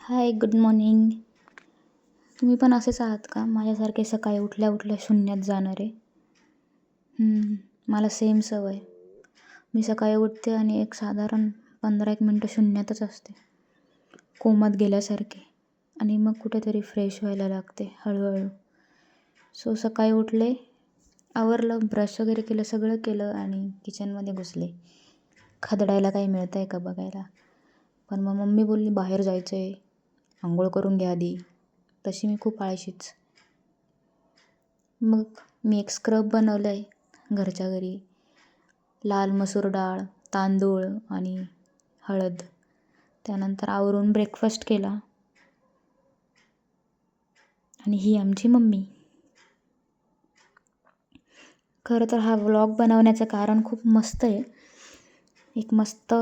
हाय, good morning. तुम्ही पण असेच आहात का? माझ्यासारखे सकाळी उठल्या उठल्या शून्यात जाणारे? मला सेम सवय. मी सकाळी उठते आणि एक साधारण 15-1 मिनटं शून्यातच असते, कोमात गेल्यासारखे. आणि मग कुठेतरी फ्रेश व्हायला लागते हळूहळू. सो सकाळी उठले, आवरलं, ब्रश वगैरे केलं, सगळं केलं आणि किचनमध्ये घुसले. खदडायला काही मिळतं आहे का बघायला. पण मग मम्मी बोलली बाहेर जायचं आहे, अंघोळ करून घ्या आधी. तशी मी खूप आळशीच. मग मी एक स्क्रब बनवलं आहे घरच्या घरी. लाल मसूर डाळ, तांदूळ आणि हळद. त्यानंतर आवरून ब्रेकफास्ट केला. आणि ही आमची मम्मी. खरं तर हा व्लॉग बनवण्याचं कारण खूप मस्त आहे. एक मस्त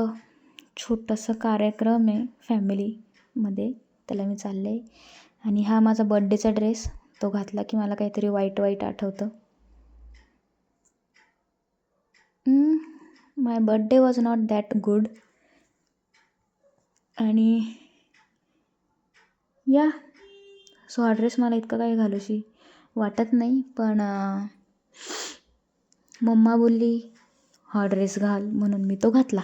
छोटंसं कार्यक्रम आहे फॅमिलीमध्ये, त्याला मी चालले आहे. आणि हा माझा बड्डेचा ड्रेस, तो घातला की मला काहीतरी वाईट वाईट आठवतं. My birthday was not that good. आणि सो हा ड्रेस मला इतकं काही घालूशी वाटत नाही. पण मम्मा बोलली हा ड्रेस घाल, म्हणून मी तो घातला.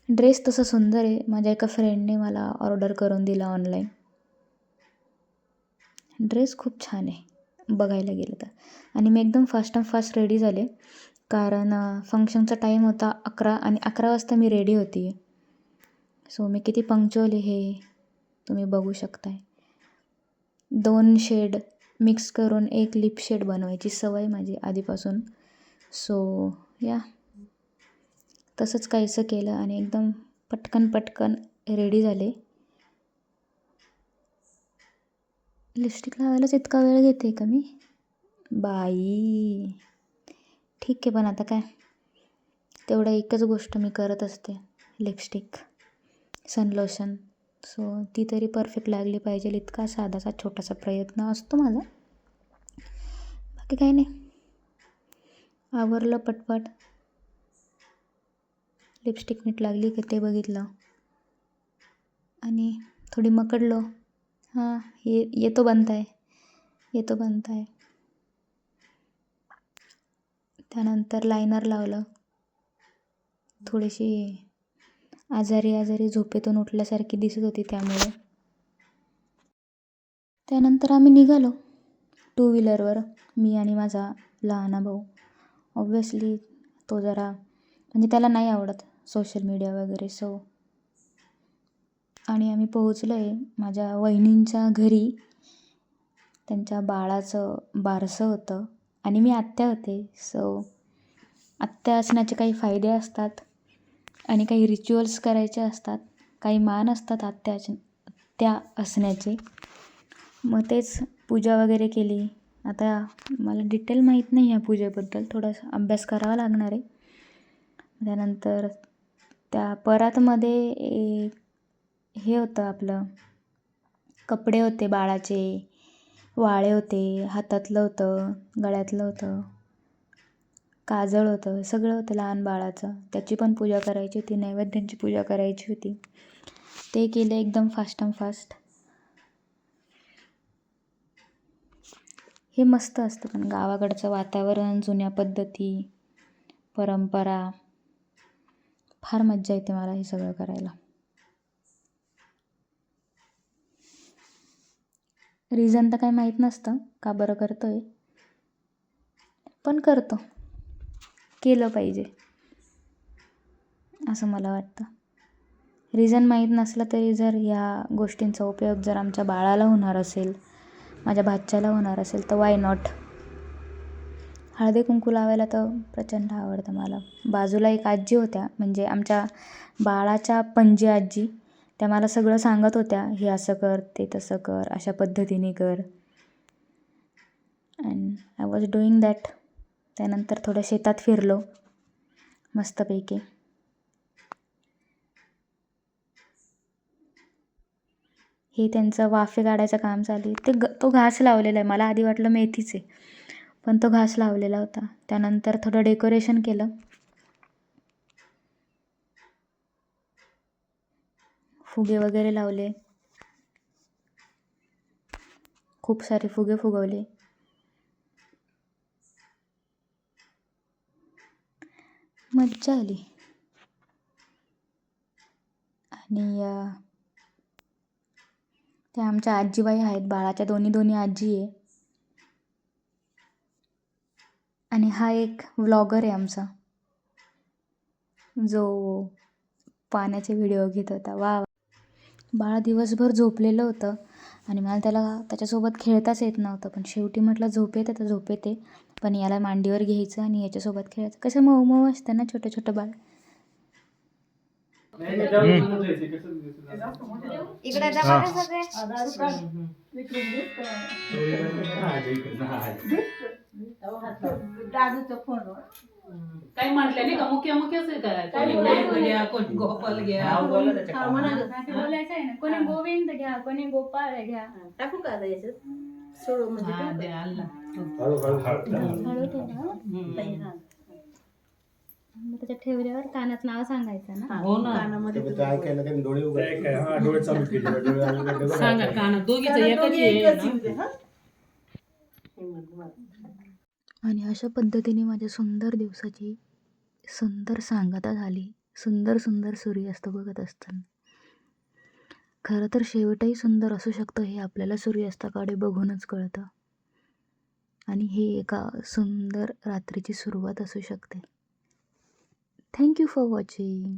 ड्रेस तसा सुंदर आहे. माझ्या एका फ्रेंडने मला ऑर्डर करून दिला ऑनलाईन. ड्रेस खूप छान आहे बघायला गेलं तर. आणि मी एकदम फास्ट रेडी झाले, कारण फंक्शनचा टाईम होता 11 आणि 11 वाजता मी रेडी होती. सो मी किती पंक्च्युअल हे तुम्ही बघू शकताय. 2 शेड मिक्स करून एक लिप शेड बनवायची सवय माझी आधीपासून. सो तसंच काहीसं केलं आणि एकदम पटकन रेडी झाले. लिपस्टिक लावायलाच इतका वेळ घेते का मी? बाई ठीक आहे, पण आता काय, तेवढं एकच गोष्ट मी करत असते, लिपस्टिक, सनलोशन. सो ती तरी परफेक्ट लागली पाहिजे, इतका साधासा छोटासा प्रयत्न असतो माझा. बाकी काही नाही, आवरलं पटपट. लिपस्टिक नीट लागली का ते बघितलं आणि थोडी मकडलो. येतो बनताय. त्यानंतर लायनर लावलं. थोडीशी आजारी झोपेतून उठल्यासारखी दिसत होती त्यामुळे. त्यानंतर आम्ही निघालो 2 व्हीलरवर, मी आणि माझा लहाना भाऊ. ऑब्व्हियसली तो जरा म्हणजे त्याला नाही आवडत सोशल मीडिया वगैरे. सो आणि आम्ही पोहोचलो आहे माझ्या वहिनींच्या घरी. त्यांच्या बाळाचं बारसं होतं आणि मी आत्या होते. सो आत्या असण्याचे काही फायदे असतात आणि काही रिच्युअल्स करायचे असतात, काही मान असतात आत्या असण्याचे. मग तेच पूजा वगैरे केली. आता मला डिटेल माहीत नाही ह्या पूजेबद्दल, थोडासा अभ्यास करावा लागणार आहे. त्यानंतर त्या परातमध्ये हे होतं, आपलं कपडे होते बाळाचे, वाळे होते, हातातलं होतं, गळ्यातलं होतं, काजळ होतं, सगळं होतं लहान बाळाचं. त्याची पण पूजा करायची होती, नैवेद्यांची पूजा करायची होती. ते केलं एकदम फास्ट. हे मस्त असतं, पण गावाकडचं वातावरण, जुन्या पद्धती, परंपरा, फार मज्जा येते मला हे सगळं करायला. रिझन तर काय माहीत नसतं का बरं करतोय, पण करतो, केलं पाहिजे असं मला वाटतं. रिझन माहीत नसलं तरी जर ह्या गोष्टींचा उपयोग जर आमच्या बाळाला होणार असेल, माझ्या भाच्याला होणार असेल, तर वाय नॉट. हळदी कुंकू लावायला तर प्रचंड आवडतं मला. बाजूला एक आजी होत्या, म्हणजे आमच्या बाळाच्या पणजी आजी. त्या मला सगळं सांगत होत्या, हे असं कर, ते तसं कर, अशा पद्धतीने कर. And I was doing that. त्यानंतर थोडं शेतात फिरलो मस्तपैकी. हे त्यांचं वाफे काढायचं काम चालू आहे. तो घास लावलेला आहे. मला आधी वाटलं मेथीच आहे, पण तो घास लावलेला होता. त्यानंतर थोडं डेकोरेशन केलं. फुगे वगैरे लावले, खूप सारे फुगे फुगवले. मज्जा आली. आणि त्या आमच्या आजीबाई आहेत, बाळाच्या दोन्ही आजी आहे. आणि हा एक व्लॉगर आहे आमचा, जो पाण्याचे व्हिडिओ घेत होता. वा वा. बाळ दिवसभर झोपलेलं होतं आणि मला त्याच्यासोबत खेळताच येत नव्हतं, पण शेवटी म्हटलं झोप येते तर झोप येते, पण याला मांडीवर घ्यायचं आणि याच्यासोबत खेळायचं. कसं मऊ मऊ असतं ना छोटं छोटं बाळ. काय म्हटलं नाही का, मुख्य मुख्यच आहे काय, कोणी गोविंद घ्या, कोणी गोपाल घ्या. बोलायचं आहे ना, कोणी गोविंद घ्या, कोणी गोपाळ घ्या. टाकू का आता याच्यात? सोडू म्हणजे हा, टाकू का? द्या अल्ला. हळू ठेवा. मग त्याच्यात ठेवल्यावर कानाचं नाव सांगायचं ना. हो ना. कानामध्ये सांगा काना दोघीचं कानात एकच दोघी आहे एकच ना. येऊ दे, हा? हे म्हण. आणि अशा पद्धतीने माझ्या सुंदर दिवसाची सुंदर सांगता झाली. सुंदर सुंदर सूर्यास्त बघत असताना. खरं तर शेवटही सुंदर असू शकतं हे आपल्याला सूर्यास्ताकडे बघूनच कळतं. आणि ही एका सुंदर रात्रीची सुरुवात असू शकते. Thank you for watching.